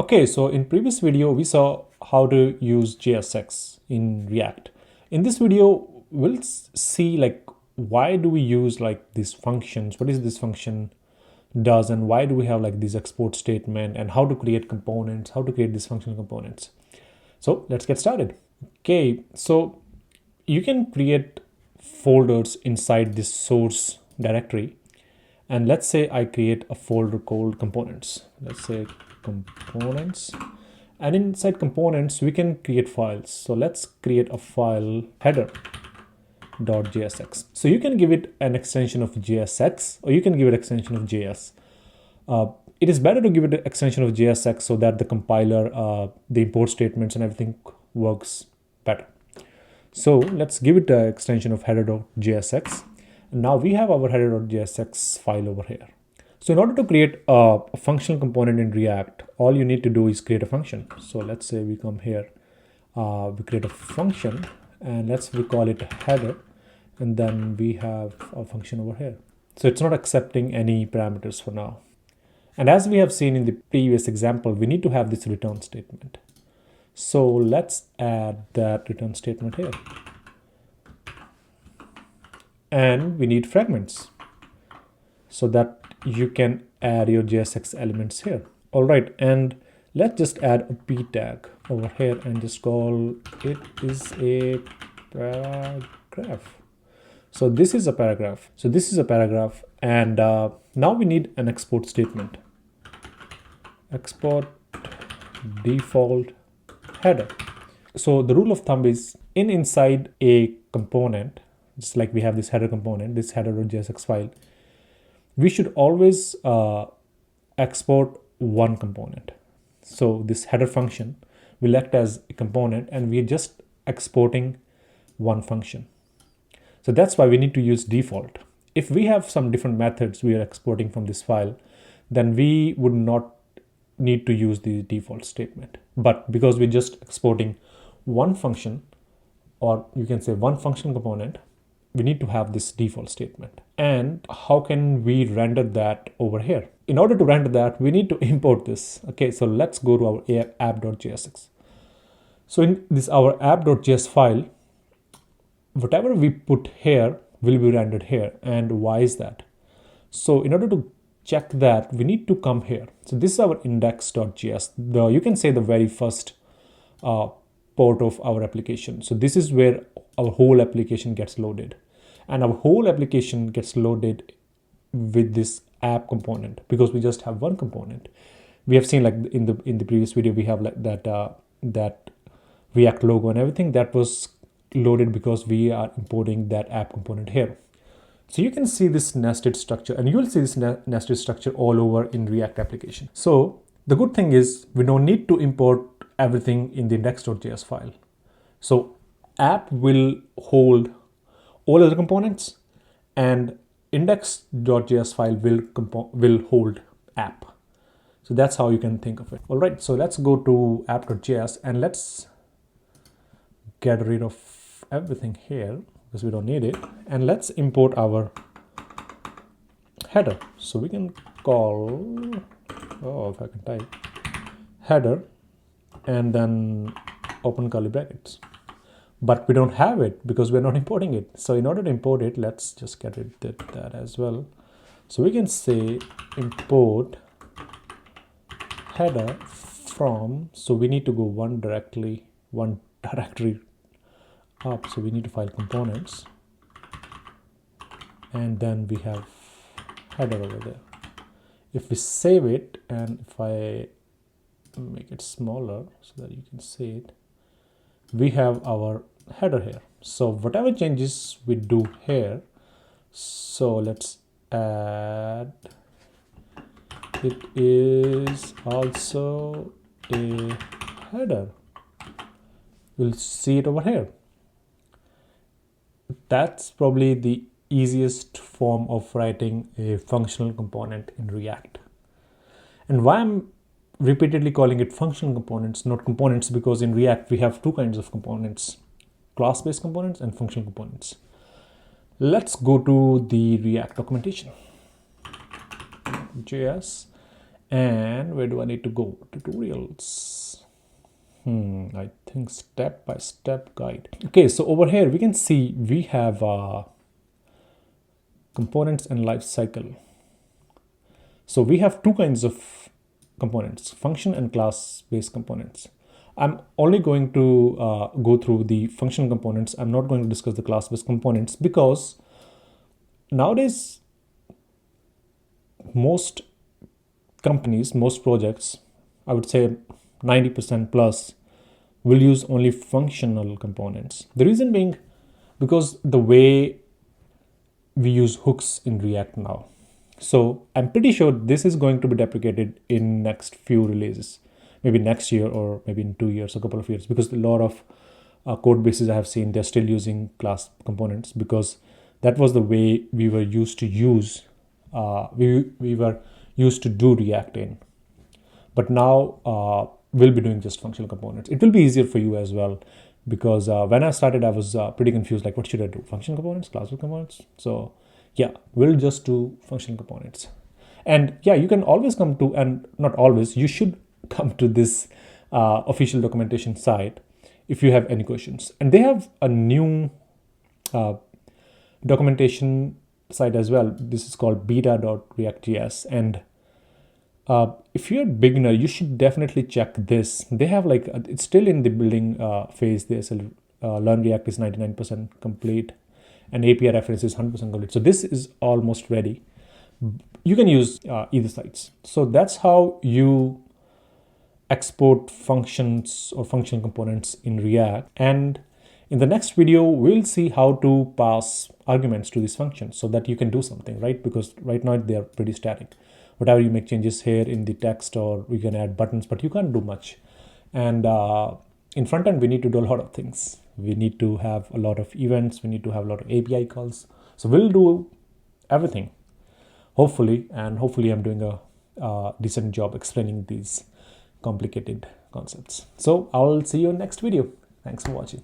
Okay, so in previous video we saw how to use JSX in React. In this video we'll see like why do we use like these functions, what is this function does, and why do we have like this export statement, and how to create components, how to create these functional components. So let's get started. Okay, so you can create folders inside this source directory, and let's say I create a folder called components. Let's say components, and inside components we can create files. So let's create a file header.jsx. So you can give it an extension of JSX, or you can give it extension of JS. It is better to give it an extension of JSX so that the compiler, the import statements and everything works better. So let's give it an extension of header.jsx. Now we have our header.jsx file over here. So in order to create a functional component in React, all you need to do is create a function. So let's say we come here, we create a function, and we call it header, and then we have a function over here. So it's not accepting any parameters for now. And as we have seen in the previous example, we need to have this return statement. So let's add that return statement here. And we need fragments so that you can add your JSX elements here. All right, and let's just add a p tag over here and just call it is a paragraph. So this is a paragraph. And now we need an export statement. Export default header. So the rule of thumb is inside a component, just like we have this header component, this header.jsx file, we should always export one component. So this header function will act as a component, and we're just exporting one function. So that's why we need to use default. If we have some different methods we are exporting from this file, then we would not need to use the default statement. But because we're just exporting one function, or you can say one function component, we need to have this default statement. And how can we render that over here? In order to render that, we need to import this. Okay, so let's go to our app.jsx. So in this our app.js file, whatever we put here will be rendered here. And why is that? So in order to check that, we need to come here. So this is our index.js. You can say the very first port of our application. So this is where our whole application gets loaded, and our whole application gets loaded with this app component because we just have one component. We have seen like in the previous video, we have like that React logo and everything that was loaded because we are importing that app component here. So you can see this nested structure, and you will see this nested structure all over in React application. So the good thing is we don't need to import everything in the index.js file. So app will hold all other components, and index.js file will hold app. So that's how you can think of it. All right, so let's go to app.js and let's get rid of everything here because we don't need it, and let's import our header. So we can call, if I can type, header, and then open curly brackets. But we don't have it because we're not importing it. So in order to import it, let's just get rid of that as well. So we can say import header from, so we need to go one directory up. So we need to file components, and then we have header over there. If we save it, and if I make it smaller so that you can see it, we have our header here. So whatever changes we do here, so let's add, it is also a header. We'll see it over here. That's probably the easiest form of writing a functional component in React. And why I'm repeatedly calling it functional components, not components, because in React we have two kinds of components: class-based components and functional components. Let's go to the React documentation, JS, And where do I need to go? Tutorials. I think step-by-step guide. Okay, so over here we can see we have components and life cycle. So we have two kinds of components, function and class-based components. I'm only going to go through the function components. I'm not going to discuss the class-based components because nowadays most companies, most projects, I would say 90% plus, will use only functional components. The reason being because the way we use hooks in React now. So I'm pretty sure this is going to be deprecated in next few releases, maybe next year or maybe in 2 years, a couple of years, because a lot of code bases I have seen, they're still using class components because that was the way we were used to use, we were used to do React in. But now we'll be doing just functional components. It will be easier for you as well because when I started, I was pretty confused, like what should I do? Functional components, classical components? So yeah, we'll just do functional components. And yeah, you can always come to, and not always, you should come to this official documentation site if you have any questions. And they have a new documentation site as well. This is called beta.react.js. And if you're a beginner, you should definitely check this. They have like, it's still in the building phase. They still Learn React is 99% complete and API reference is 100% complete. So this is almost ready. You can use either sites. So that's how you export functions or functional components in React. And in the next video, we'll see how to pass arguments to these functions so that you can do something, right? Because right now they are pretty static. Whatever you make changes here in the text, or we can add buttons, but you can't do much. And in front end, we need to do a lot of things. We need to have a lot of events. We need to have a lot of API calls. So we'll do everything, hopefully. And hopefully I'm doing a decent job explaining these complicated concepts. So I'll see you in next video. Thanks for watching.